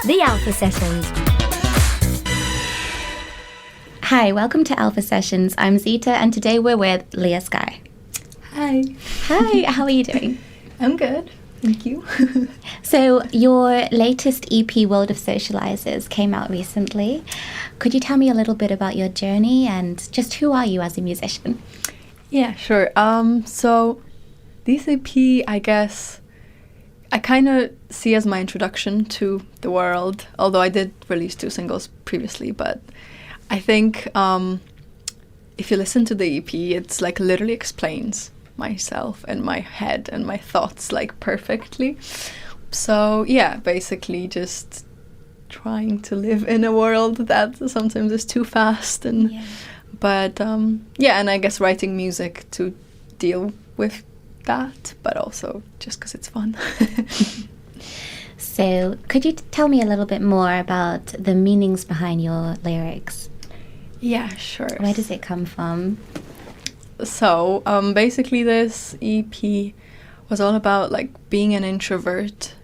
The Alpha Sessions. Hi, welcome to Alpha Sessions. I'm Zeta, and today we're with Lia Sky. Hi. Hi, how are you doing? I'm good, thank you. So, your latest EP, World of Socializers, came out recently. Could you tell me a little bit about your journey and just who are you as a musician? Yeah, sure. So this EP, I guess, I kind of see as my introduction to the world, although I did release 2 singles previously, but I think if you listen to the EP, it's like literally explains myself and my head and my thoughts like perfectly. So yeah, basically just trying to live in a world that sometimes is too fast and but and I guess writing music to deal with that, but also just because it's fun. So could you tell me a little bit more about the meanings behind your lyrics? Yeah, sure. Where does it come from? So basically this EP was all about like being an introvert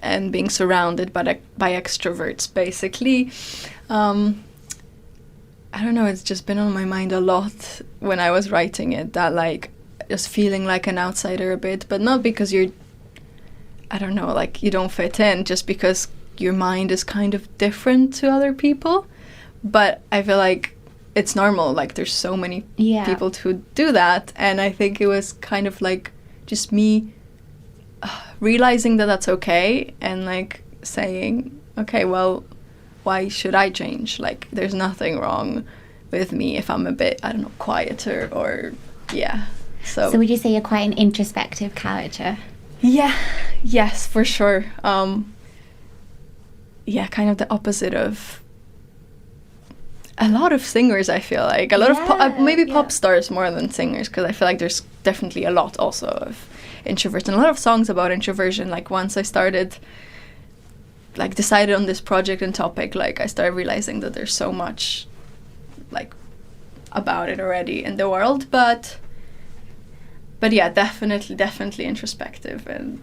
and being surrounded by extroverts, basically. I don't know, it's just been on my mind a lot when I was writing it, that like just feeling like an outsider a bit, but not because you're, I don't know, like you don't fit in, just because your mind is kind of different to other people. But I feel like it's normal, like there's so many people who do that, and I think it was kind of like just me realizing that that's okay, and like saying, okay, well, why should I change? Like there's nothing wrong with me if I'm a bit, I don't know, quieter or So would you say you're quite an introspective character? Yeah, yes, for sure. Kind of the opposite of a lot of singers, I feel like. A lot of pop stars more than singers, because I feel like there's definitely a lot also of introverts and a lot of songs about introversion. Like once I started, like decided on this project and topic, like I started realizing that there's so much like about it already in the world, but yeah, definitely introspective and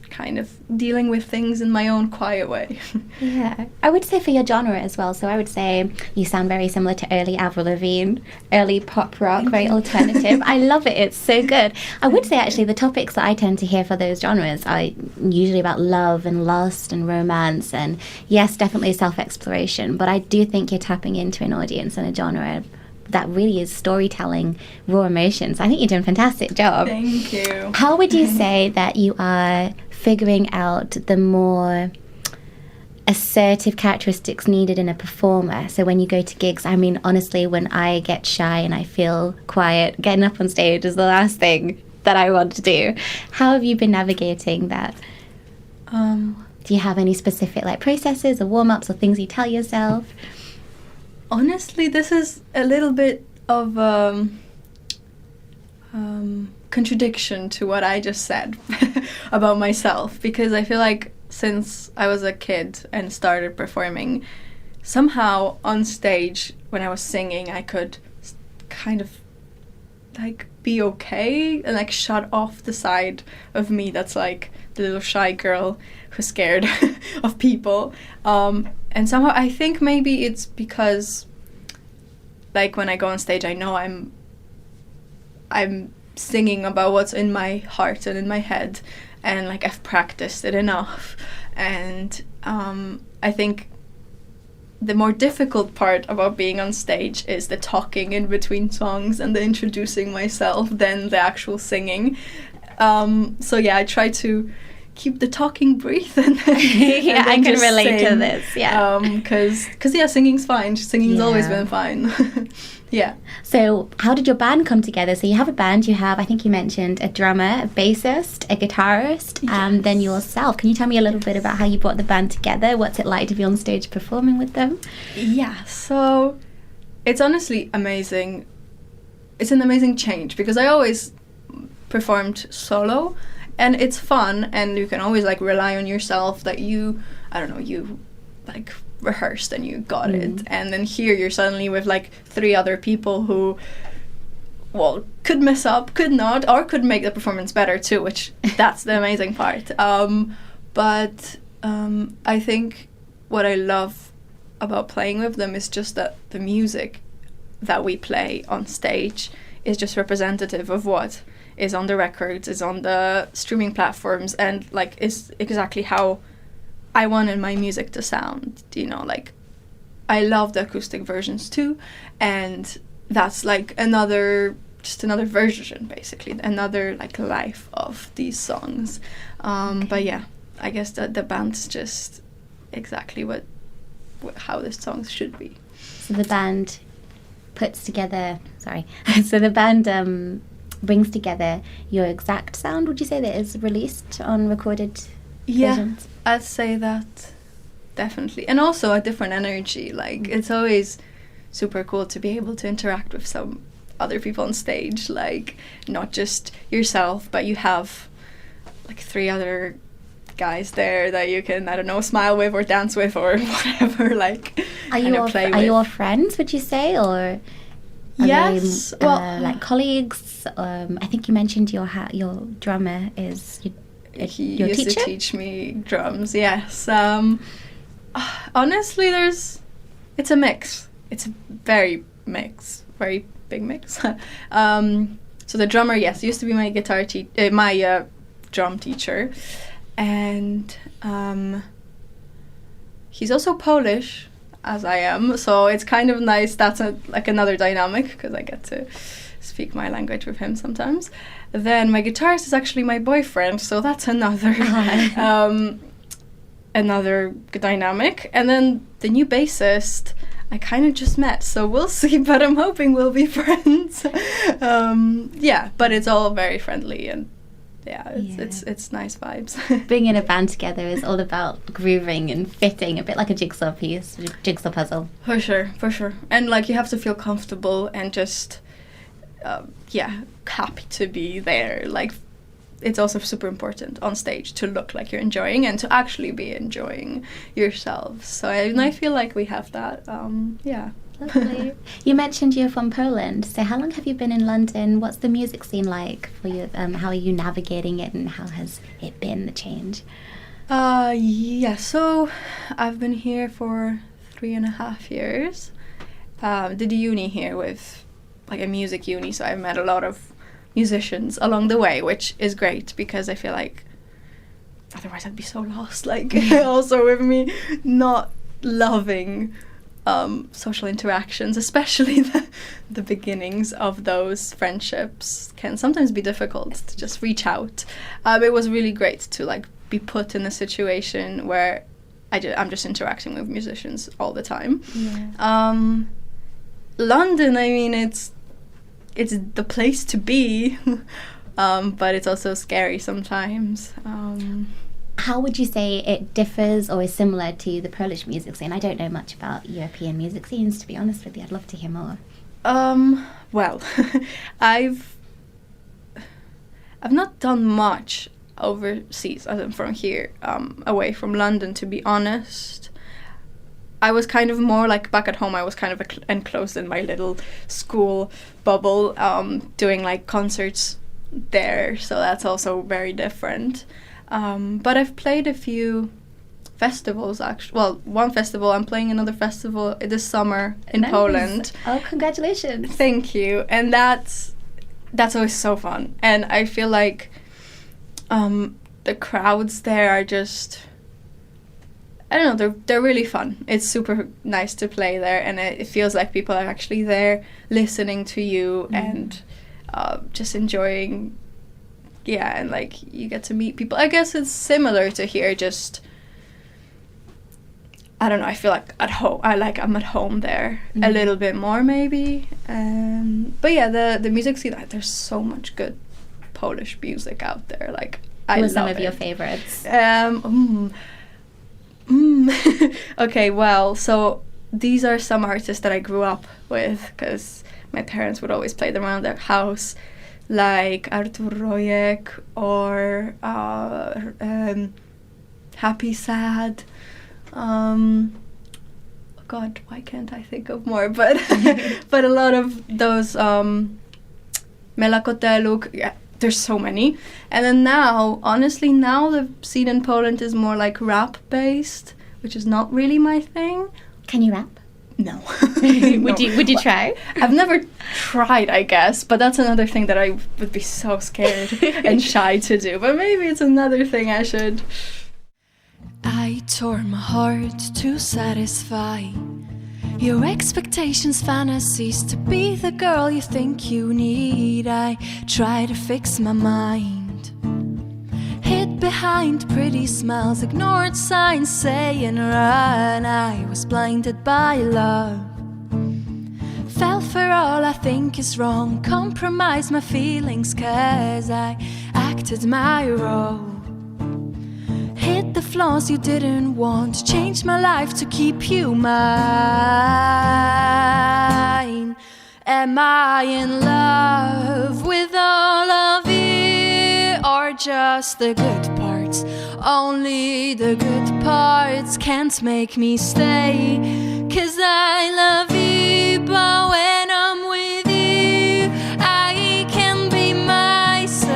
kind of dealing with things in my own quiet way. Yeah, I would say for your genre as well. So I would say you sound very similar to early Avril Lavigne, early pop rock, very alternative. I love it. It's so good. I would say actually the topics that I tend to hear for those genres are usually about love and lust and romance and yes, definitely self-exploration. But I do think you're tapping into an audience and a genre that really is storytelling raw emotions. I think you're doing a fantastic job. Thank you. How would you say that you are figuring out the more assertive characteristics needed in a performer? So when you go to gigs, I mean, honestly, when I get shy and I feel quiet, getting up on stage is the last thing that I want to do. How have you been navigating that? Do you have any specific like processes or warm-ups or things you tell yourself? Honestly, this is a little bit of contradiction to what I just said about myself, because I feel like since I was a kid and started performing, somehow on stage when I was singing I could kind of like be okay and like shut off the side of me that's like the little shy girl who's scared of people, and somehow I think maybe it's because like when I go on stage I know I'm singing about what's in my heart and in my head, and like I've practiced it enough, and I think the more difficult part about being on stage is the talking in between songs and the introducing myself than the actual singing. So yeah, I try to keep the talking brief and yeah, I can relate to this. Yeah, because singing's fine. Singing's always been fine. Yeah. So how did your band come together? So you have a band, you have, I think you mentioned, a drummer, a bassist, a guitarist, and then yourself. Can you tell me a little bit about how you brought the band together? What's it like to be on stage performing with them? Yeah, so it's honestly amazing. It's an amazing change, because I always performed solo, and it's fun, and you can always like rely on yourself that you like rehearsed and you got it, and then here you're suddenly with like 3 other people who could mess up, could not, or could make the performance better too, which that's the amazing part. But I think what I love about playing with them is just that the music that we play on stage is just representative of what is on the records, is on the streaming platforms, and like is exactly how I wanted my music to sound. You know, like I love the acoustic versions too, and that's like another version, basically, another like life of these songs. But yeah, I guess that the band's just exactly how the songs should be. So the band puts together, so the band brings together your exact sound, would you say, that is released on recorded versions? I'd say that, definitely. And also a different energy. Like, it's always super cool to be able to interact with some other people on stage, like not just yourself, but you have like 3 other guys there that you can, I don't know, smile with or dance with or whatever, like are you all friends, would you say, or are yes they, like colleagues? I think you mentioned your drummer is he your used teacher? to teach me drums. Yes. Honestly, it's a mix. It's a very big mix. So the drummer, yes, used to be my my drum teacher, and he's also Polish, as I am, so it's kind of nice. That's like another dynamic, because I get to speak my language with him sometimes. Then my guitarist is actually my boyfriend, so that's another another dynamic. And then the new bassist I kind of just met, so we'll see, but I'm hoping we'll be friends. Yeah, but it's all very friendly, and it's nice vibes. Bringing a band together is all about grooving and fitting, a bit like a jigsaw puzzle. For sure. And like you have to feel comfortable and just happy to be there. Like, it's also super important on stage to look like you're enjoying and to actually be enjoying yourself. So I feel like we have that. Lovely. You mentioned you're from Poland. So how long have you been in London? What's the music scene like for you? How are you navigating it, and how has it been, the change? So I've been here for 3.5 years. Did uni here with like a music uni, so I've met a lot of musicians along the way, which is great because I feel like otherwise I'd be so lost. Like also with me not loving social interactions, especially the beginnings of those friendships can sometimes be difficult to just reach out. It was really great to like be put in a situation where I'm just interacting with musicians all the time. London, I mean, it's the place to be, but it's also scary sometimes. How would you say it differs or is similar to the Polish music scene? I don't know much about European music scenes, to be honest with you. I'd love to hear more. Well, I've not done much overseas, as in from here, away from London, to be honest. I was kind of more like back at home. I was kind of enclosed in my little school bubble, doing like concerts there. So that's also very different. But I've played a few festivals, actually. Well, one festival. I'm playing another festival this summer in Poland. Oh, congratulations! Thank you. And that's always so fun. And I feel like the crowds there are just, I don't know, they're really fun. It's super nice to play there, and it feels like people are actually there listening to you and just enjoying. Yeah, and like you get to meet people. I guess it's similar to here, just I don't know, I feel like at home. I'm at home there a little bit more maybe. But yeah, the music scene, there's so much good Polish music out there. Like I love it. Who are some of your favorites? Okay, well, so these are some artists that I grew up with because my parents would always play them around their house, like Artur Rojek or Happy Sad. God, why can't I think of more? But but a lot of those Mela Koteluk, yeah, there's so many. And then now, honestly, now the scene in Poland is more like rap based, which is not really my thing. Can you rap? No. Would you try? I've never tried, I guess, but that's another thing that I would be so scared and shy to do. But maybe it's another thing I should. I tore my heart to satisfy your expectations, fantasies, to be the girl you think you need. I try to fix my mind, hid behind pretty smiles, ignored signs saying run. I was blinded by love, fell for all I think is wrong, compromised my feelings 'cause I acted my role, hid the flaws you didn't want, changed my life to keep you mine. Am I in love with all of you, or just the good parts? Only the good parts can't make me stay, 'cause I love you, but when I'm with you I can be myself.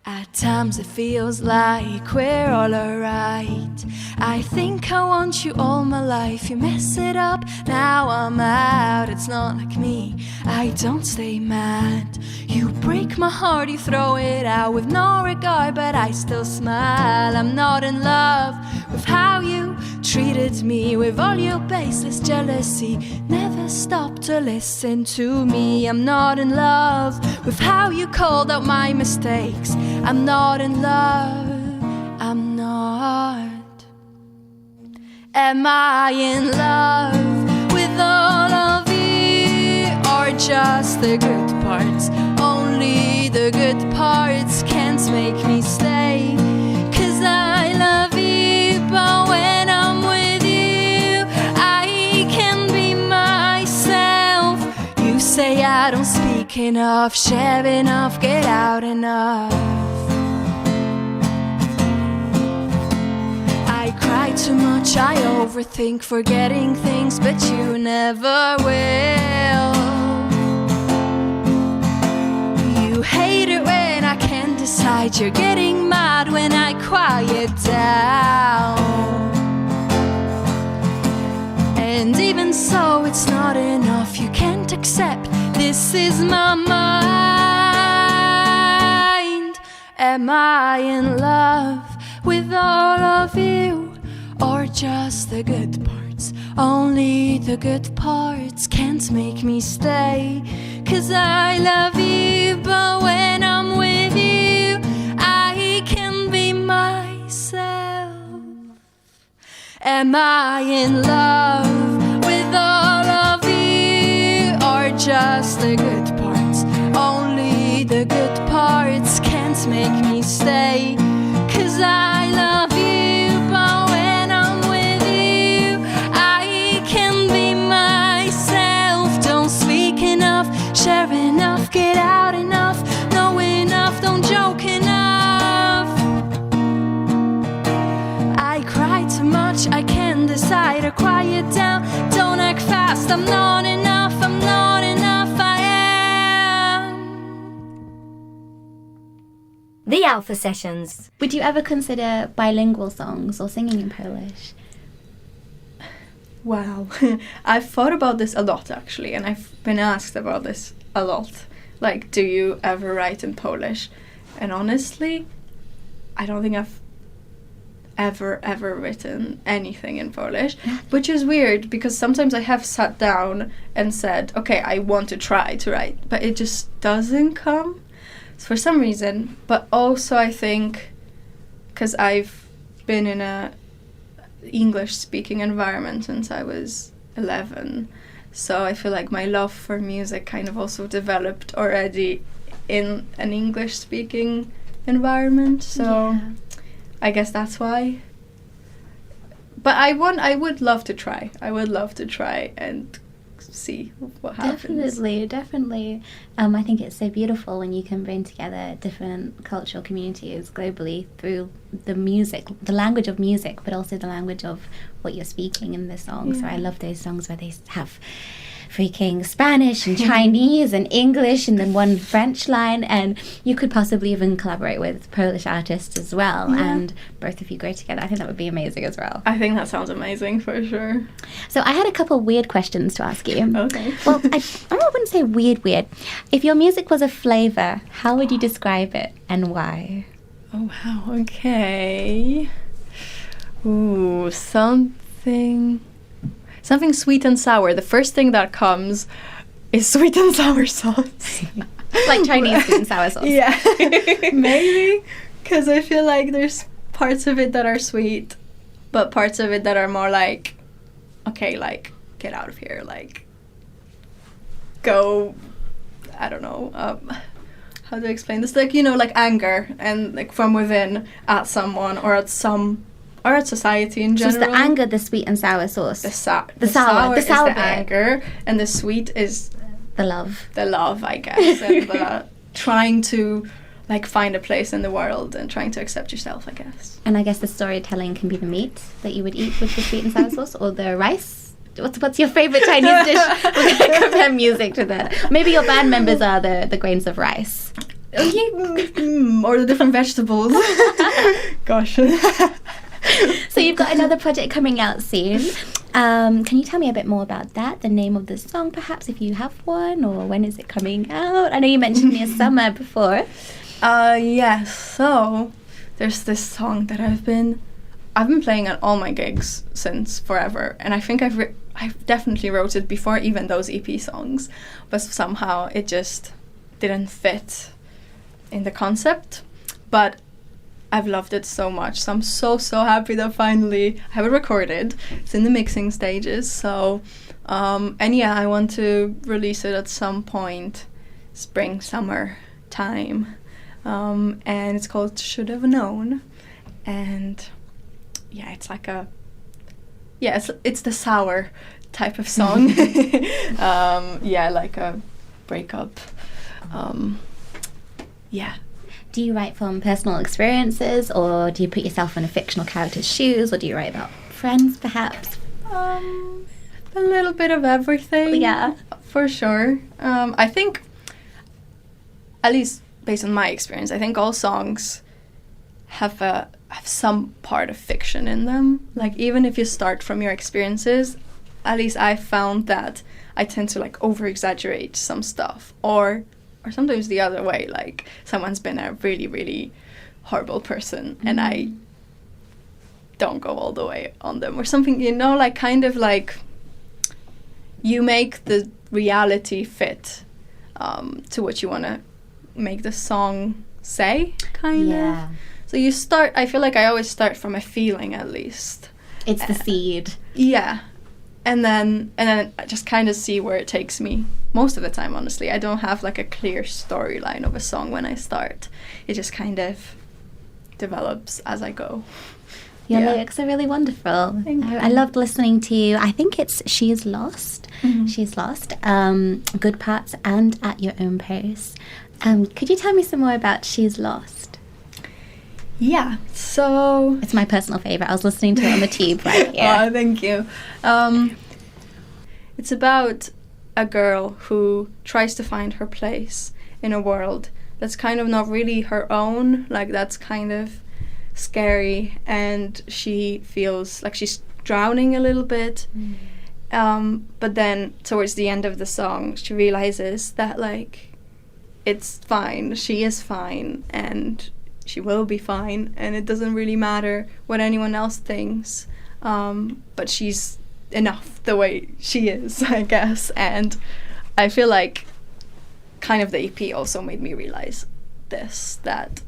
At times it feels like we're all alright. I think I want you all my life. You mess it up, now I'm out. It's not like me, I don't stay mad. You break my heart, you throw it out with no regard, but I still smile. I'm not in love with how you treated me, with all your baseless jealousy. Never stop to listen to me. I'm not in love with how you called out my mistakes. I'm not in love, I'm not. Am I in love with all of you, or just the good parts? Only the good parts can't make me stay, 'cause I love you, but when I'm with you I can be myself. You say I don't speak enough, share enough, get out enough. I cry too much, I overthink, forgetting things, but you never will. You hate it when I can't decide, you're getting mad when I quiet down. And even so, it's not enough, you can't accept this is my mind. Am I in love with all of you, or just the good parts? Only the good parts can't make me stay, 'cause I love you, but when I'm with you I can be myself. Am I in love with all of you, or just the good parts? Only the good parts can't make me stay, 'cause I love you, but when I'm with you I can be myself. Don't speak enough, share enough, get out enough, know enough, don't joke enough. I cry too much, I can't decide, or quiet down, don't act fast. I'm not enough, I'm not enough, I am. The Alpha Sessions. Would you ever consider bilingual songs or singing in Polish? Wow. I've thought about this a lot, actually, and I've been asked about this a lot. Like, do you ever write in Polish? And honestly, I don't think I've ever written anything in Polish, which is weird, because sometimes I have sat down and said, okay, I want to try to write, but it just doesn't come for some reason. But also I think because I've been in a English speaking environment since I was 11, so I feel like my love for music kind of also developed already in an English speaking environment, so yeah. I guess that's why. But I would love to try. I would love to try and see what happens. Definitely. I think it's so beautiful when you can bring together different cultural communities globally through the music, the language of music, but also the language of what you're speaking in the song. Yeah. So I love those songs where they have freaking Spanish and Chinese and English and then one French line, and you could possibly even collaborate with Polish artists as well, and both of you go together. I think that would be amazing as well. I think that sounds amazing for sure. So I had a couple weird questions to ask you. Okay. Well, I wouldn't say weird. If your music was a flavor, how would you describe it and why? Oh, wow. Okay. Ooh, something sweet and sour. The first thing that comes is sweet and sour sauce. Like Chinese sweet and sour sauce. Yeah. Maybe. Because I feel like there's parts of it that are sweet, but parts of it that are more like, okay, like, get out of here. Like, go, I don't know, how to explain this? Like, you know, like anger and like from within at someone or at society in general. So it's the anger, the sweet and sour sauce. The sour is bit. the anger, and the sweet is the love. The love, I guess, and trying to like find a place in the world and trying to accept yourself, I guess. And I guess the storytelling can be the meat that you would eat with the sweet and sour sauce, or the rice. What's your favorite Chinese dish? We're going to compare music to that. Maybe your band members are the grains of rice. Or the different vegetables. Gosh. So you've got another project coming out soon. Can you tell me a bit more about that? The name of the song, perhaps, if you have one, or when is it coming out? I know you mentioned near summer before. Yes. So there's this song that I've been playing at all my gigs since forever, and I think I've definitely wrote it before even those EP songs, but somehow it just didn't fit in the concept. But I've loved it so much, so I'm so happy that finally I have it recorded. It's in the mixing stages, so and yeah, I want to release it at some point, spring, summer time, and it's called Should Have Known, and yeah, it's like it's the sour type of song. Yeah, like a breakup. Yeah. Do you write from personal experiences, or do you put yourself in a fictional character's shoes, or do you write about friends, perhaps? A little bit of everything. Yeah. For sure. I think, at least based on my experience, I think all songs have some part of fiction in them. Like, even if you start from your experiences, at least I found that I tend to like over-exaggerate some stuff, or sometimes the other way, like someone's been a really, really horrible person, and I don't go all the way on them or something, you know, like kind of like you make the reality fit to what you want to make the song say, kind of. So you start, I feel like I always start from a feeling, at least. It's the seed. Yeah. And then I just kind of see where it takes me. Most of the time, honestly, I don't have like a clear storyline of a song when I start. It just kind of develops as I go. Your lyrics are really wonderful. Thank you. I loved listening to you. I think it's She's Lost. Mm-hmm. She's Lost. Good parts and At Your Own Pace. Could you tell me some more about She's Lost? Yeah, so... It's my personal favourite. I was listening to it on the tube right here. Oh, thank you. It's about a girl who tries to find her place in a world that's kind of not really her own, like that's kind of scary, and she feels like she's drowning a little bit. But then towards the end of the song, she realizes that like it's fine, she is fine, and she will be fine, and it doesn't really matter what anyone else thinks, but she's enough the way she is, I guess. And I feel like kind of the EP also made me realize this, that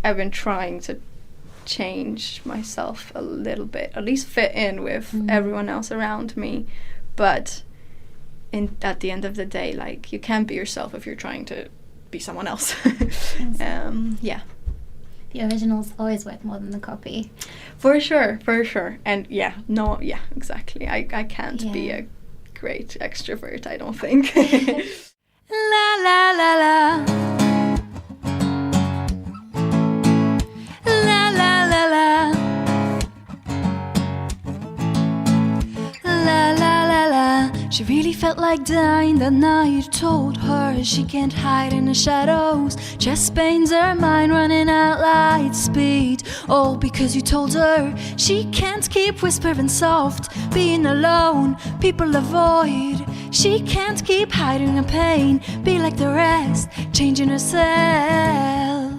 I've been trying to change myself a little bit, at least fit in with everyone else around me, but at the end of the day, like, you can't be yourself if you're trying to be someone else. Yeah. The original's always worth more than the copy. For sure. And exactly. I can't be a great extrovert, I don't think. La la la la. La la la la. La la la la. She really felt like dying that night. Told her she can't hide in the shadows. Chest pains her mind running at light speed. All because you told her she can't keep whispering soft, being alone, people avoid. She can't keep hiding her pain, be like the rest, changing herself.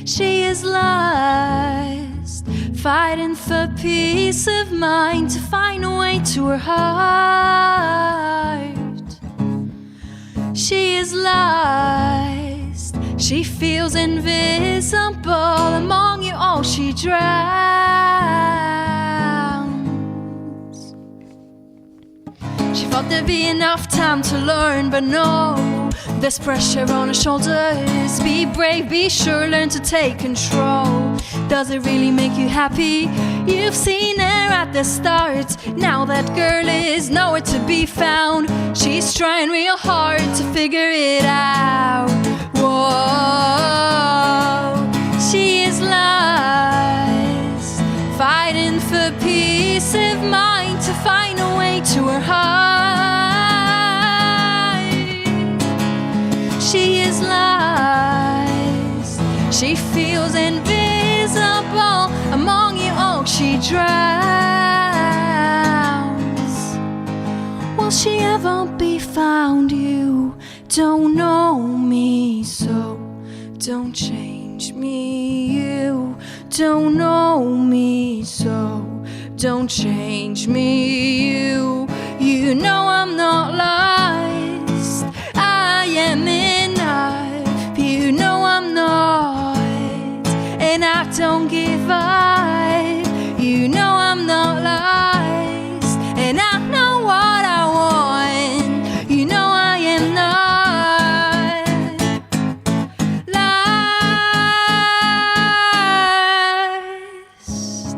She is lost, fighting for peace of mind, to find a way to her heart. She is lost, she feels invisible among you all, she drowns. She thought there'd be enough time to learn, but no, there's pressure on her shoulders. Be brave, be sure, learn to take control. Does it really make you happy? You've seen her at the start. Now that girl is nowhere to be found. She's trying real hard to figure it out. Whoa, she is lost, fighting for peace of mind, to find a way to her heart. She is lost, she feels invisible among you all, she drowns. Will she ever be found? You don't know me, so don't change me. You don't know me, so don't change me. You know I'm not lost, I am enough. You know I'm not, and I don't give up. You know I'm not lost, and I know what I want. You know I am not lost.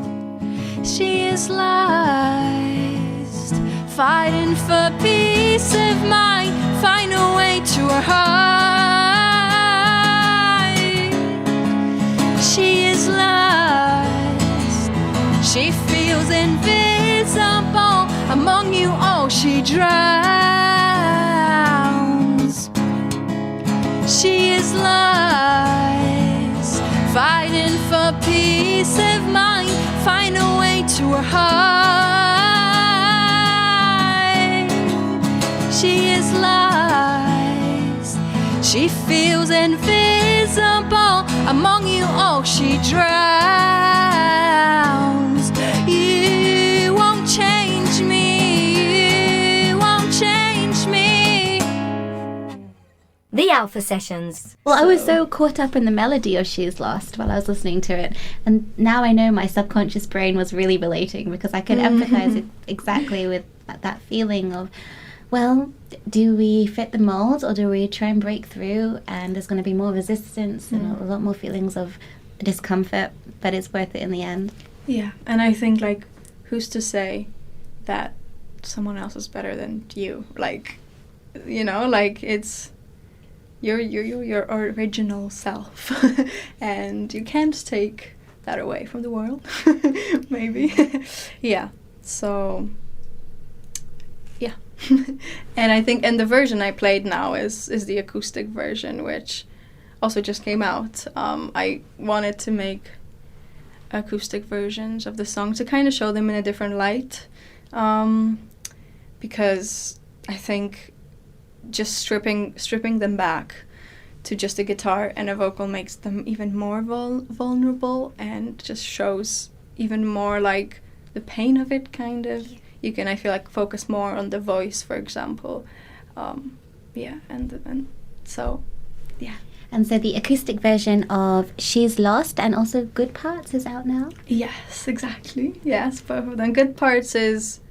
She is lost, fighting for peace of mind, find a way to her heart. She is lost, she feels invisible among you all, she drowns. She is lost, fighting for peace of mind, find a way to her heart. She is lost, she feels invisible among you all, she drowns. You won't change me, you won't change me. The Alpha Sessions. Well, I was so caught up in the melody of She's Lost while I was listening to it. And now I know my subconscious brain was really relating, because I could empathize it exactly with that feeling of, well, do we fit the mold, or do we try and break through? And there's going to be more resistance and a lot more feelings of discomfort, but it's worth it in the end. Yeah, and I think, like, who's to say that someone else is better than you? Like, you know, like, it's your original self, and you can't take that away from the world. Maybe. Yeah. So yeah. And I think, and the version I played now is the acoustic version, which also just came out. I wanted to make acoustic versions of the song to kind of show them in a different light, because I think just stripping them back to just a guitar and a vocal makes them even more vulnerable, and just shows even more like the pain of it, kind of. You can, I feel like, focus more on the voice, for example. Yeah, and so, yeah. And so the acoustic version of She's Lost and also Good Parts is out now? Yes, exactly. Yes, both of them. Good Parts is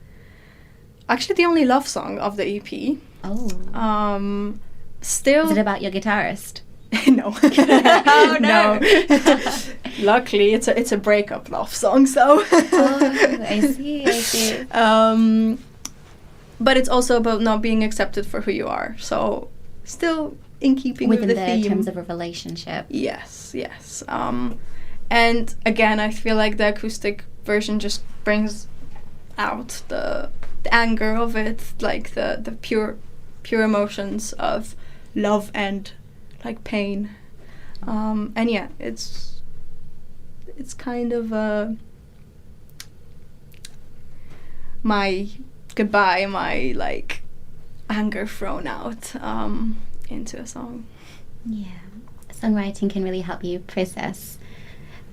actually the only love song of the EP. Oh. Still... Is it about your guitarist? No. Oh, no. Luckily, it's a breakup love song, so... Oh, I see. But it's also about not being accepted for who you are. So, still in keeping with the theme. Within the terms of a relationship. Yes. And again, I feel like the acoustic version just brings out the anger of it, like the pure emotions of love and like pain. And yeah, it's kind of my goodbye, my like anger thrown out into a song. Yeah. Songwriting can really help you process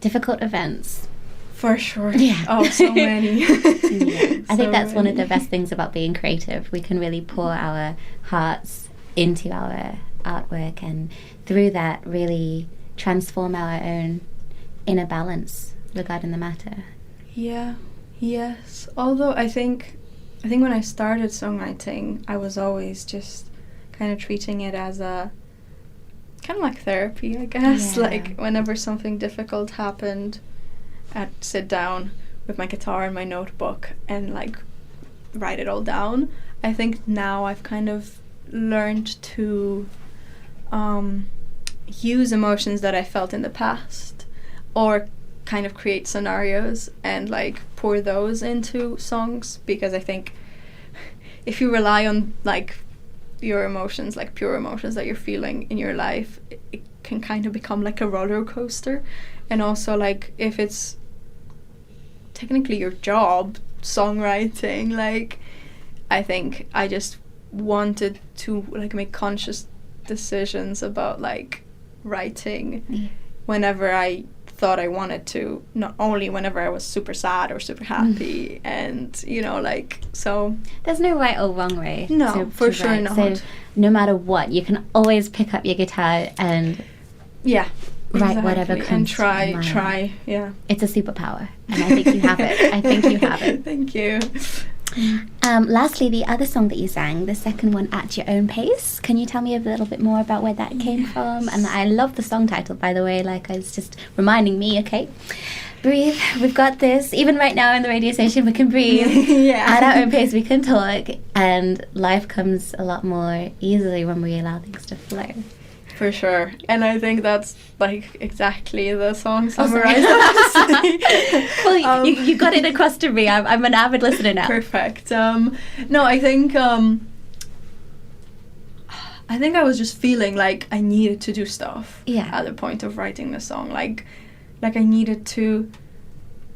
difficult events. For sure. Yeah. Oh, so many. Yeah. I think that's one of the best things about being creative. We can really pour our hearts into our artwork, and through that really transform our own inner balance regarding the matter. Yeah. Yes. Although I think when I started songwriting, I was always just kind of treating it as a kind of like therapy, I guess. Yeah. Like whenever something difficult happened, I'd sit down with my guitar and my notebook and like write it all down. I think now I've kind of learned to use emotions that I felt in the past, or kind of create scenarios and like pour those into songs, because I think if you rely on like your emotions, like pure emotions that you're feeling in your life, it can kind of become like a roller coaster. And also like if it's technically your job, songwriting, like I think I just wanted to like make conscious decisions about like writing whenever I thought I wanted to, not only whenever I was super sad or super happy. And you know, like, so There's no right or wrong way. No, for to sure write. not. So no matter what, you can always pick up your guitar and yeah, write whatever comes and to mind. try yeah. It's a superpower, and I think you have it. I think you have it. Thank you. Lastly, the other song that you sang, the second one, At Your Own Pace. Can you tell me a little bit more about where that came from? And I love the song title, by the way. Like, it's just reminding me, okay, breathe, we've got this. Even right now in the radio station, we can breathe. Yeah. At our own pace, we can talk. And life comes a lot more easily when we allow things to flow. For sure. And I think that's like exactly the song Oh, sorry. summarized. Well, you got it across to me. I'm an avid listener now. Perfect. No, I think I was just feeling like I needed to do stuff. Yeah. At the point of writing the song, like I needed to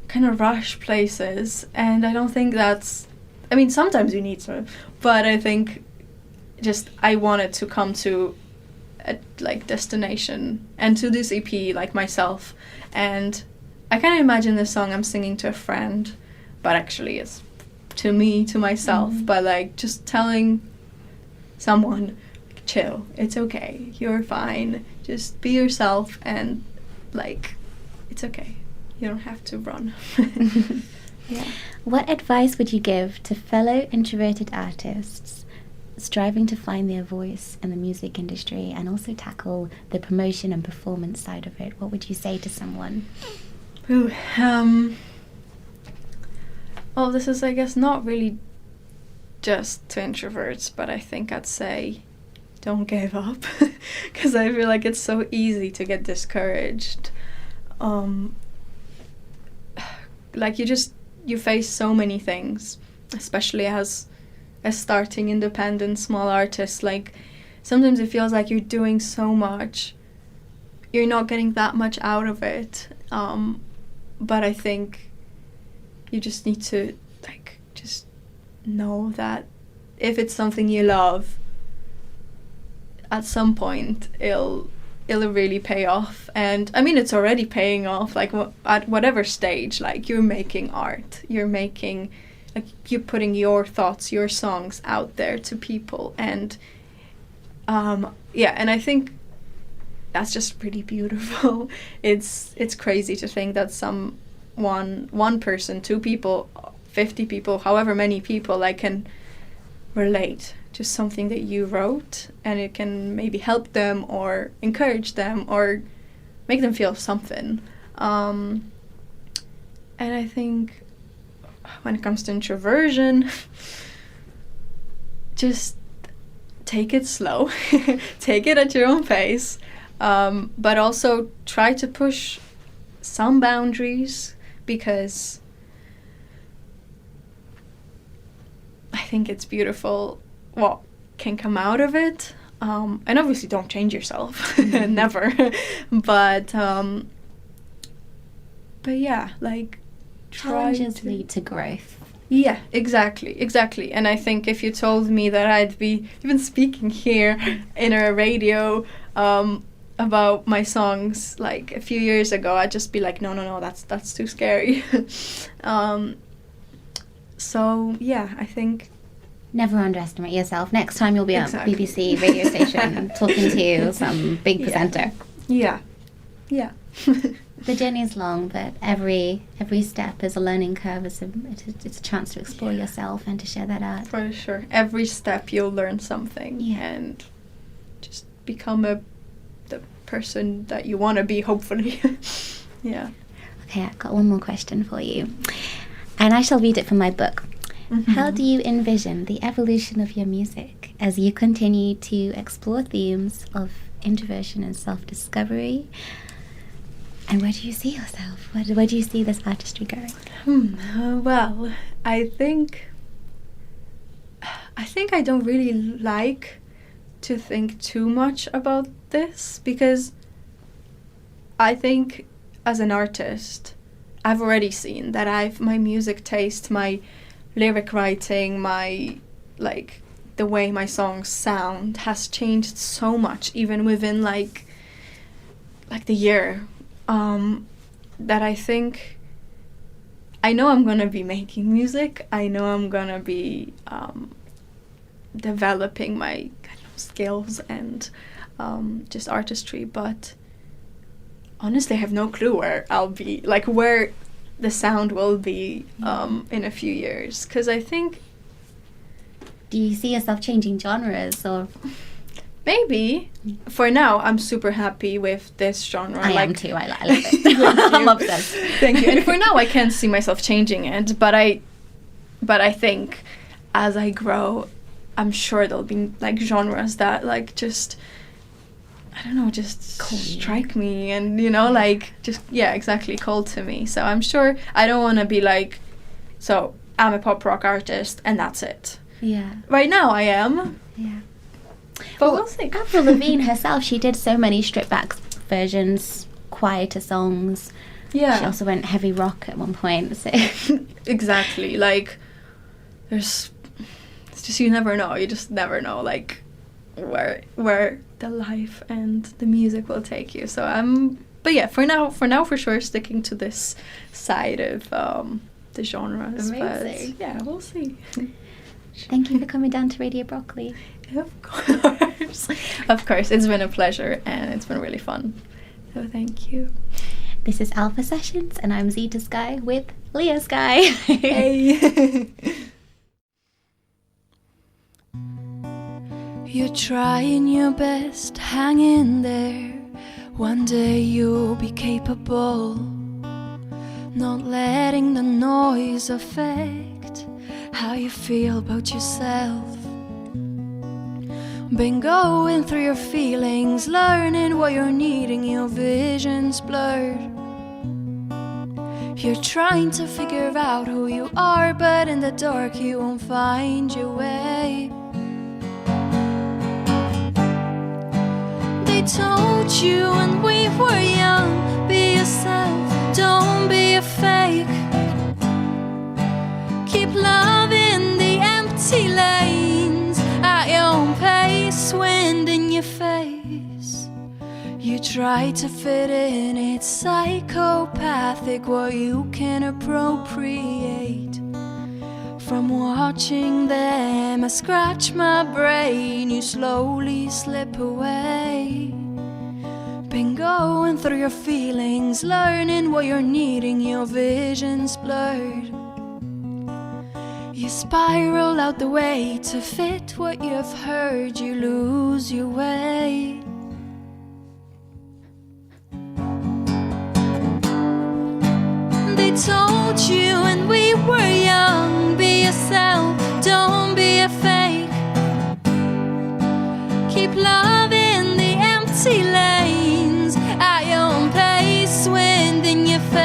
kind of rush places, and I don't think that's. I mean, sometimes you need to, but I think just I wanted to come to a like destination and to this EP like myself, and I kind of imagine this song I'm singing to a friend, but actually it's to me, to myself. But like just telling someone, chill, it's okay, you're fine, just be yourself, and like it's okay, you don't have to run. Yeah. What advice would you give to fellow introverted artists striving to find their voice in the music industry and also tackle the promotion and performance side of it? What would you say to someone? Ooh, well, this is, I guess, not really just to introverts, but I think I'd say don't give up, because I feel like it's so easy to get discouraged. Like you face so many things, especially as starting independent small artists. Like sometimes it feels like you're doing so much, you're not getting that much out of it. But I think you just need to like just know that if it's something you love, at some point it'll really pay off. And I mean, it's already paying off, like at whatever stage. Like you're making art, you're putting your thoughts, your songs out there to people, and yeah, and I think that's just really beautiful. It's crazy to think that one person, 2 people, 50 people, however many people, like can relate to something that you wrote, and it can maybe help them or encourage them or make them feel something. And I think when it comes to introversion, just take it slow, take it at your own pace, but also try to push some boundaries, because think it's beautiful what can come out of it. And obviously don't change yourself, never. But yeah, like Challenges lead to growth. Yeah, exactly. And I think if you told me that I'd be even speaking here in a radio about my songs like a few years ago, I'd just be like, no, that's too scary. So yeah, I think never underestimate yourself. Next time you'll be on BBC radio station talking to some big presenter. Yeah. The journey is long, but every step is a learning curve. It's a chance to explore yourself and to share that out. For sure. Every step you'll learn something and just become the person that you want to be, hopefully. Yeah. Okay, I've got one more question for you. And I shall read it from my book. Mm-hmm. How do you envision the evolution of your music as you continue to explore themes of introversion and self-discovery? And where do you see yourself? Where do you see this artistry going? Well, I think I don't really like to think too much about this, because I think as an artist, I've already seen that my music taste, my lyric writing, my the way my songs sound has changed so much, even within like the year. That I think I know I'm gonna be making music. I know I'm gonna be developing my skills and just artistry, but honestly I have no clue where I'll be, where the sound will be in a few years, because I think... Do you see yourself changing genres, or...? Maybe. For now, I'm super happy with this genre. I am too. I love it. I'm obsessed. Thank you. And for now, I can't see myself changing it. But I think as I grow, I'm sure there'll be genres that just, I don't know, just strike me and exactly, cold to me. So I'm sure I don't want to be so I'm a pop rock artist and that's it. Yeah. Right now, I am. Yeah. But we'll see. Avril Lavigne herself, she did so many stripped back versions, quieter songs. Yeah. She also went heavy rock at one point. So. Exactly. It's just, you never know. You just never know, where the life and the music will take you. So but yeah, for now, for sure, sticking to this side of the genres. Amazing. But yeah, we'll see. Thank you for coming down to Radio Broccoli. Of course. Of course. It's been a pleasure and it's been really fun. So thank you. This is Alpha Sessions and I'm Zeta Sky with Lia Sky. Hey. You're trying your best, hang in there. One day you'll be capable, not letting the noise affect how you feel about yourself. Been going through your feelings, learning what you're needing, your vision's blurred. You're trying to figure out who you are, but in the dark you won't find your way. They told you when we were young, be yourself, don't be a fake. Keep loving the empty lanes at your own pace, wind in your face. You try to fit in, it's psychopathic what you can appropriate. From watching them, I scratch my brain, you slowly slip away. Been going through your feelings, learning what you're needing, your vision's blurred. You spiral out the way to fit what you've heard, you lose your way. They told you when we were young, be yourself, don't be a fake. Keep loving the empty lanes at your own pace, wind in your face.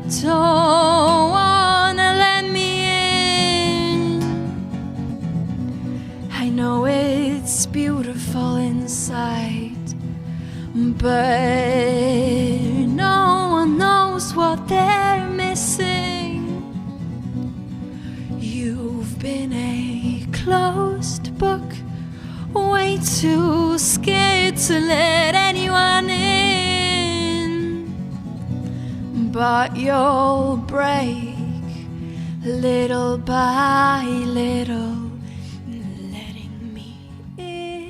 don't wanna let me in. I know it's beautiful inside, but no one knows what they're missing. You've been a closed book, way too scared to let anyone in. But you'll break little by little, letting me in.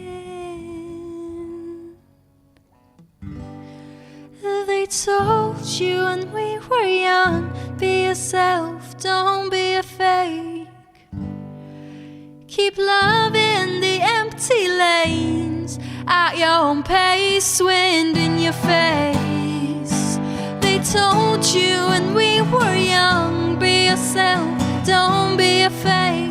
They told you when we were young, be yourself, don't be a fake. Keep loving the empty lanes at your own pace, wind in your face. They told you when we were young, be yourself, don't be a fake.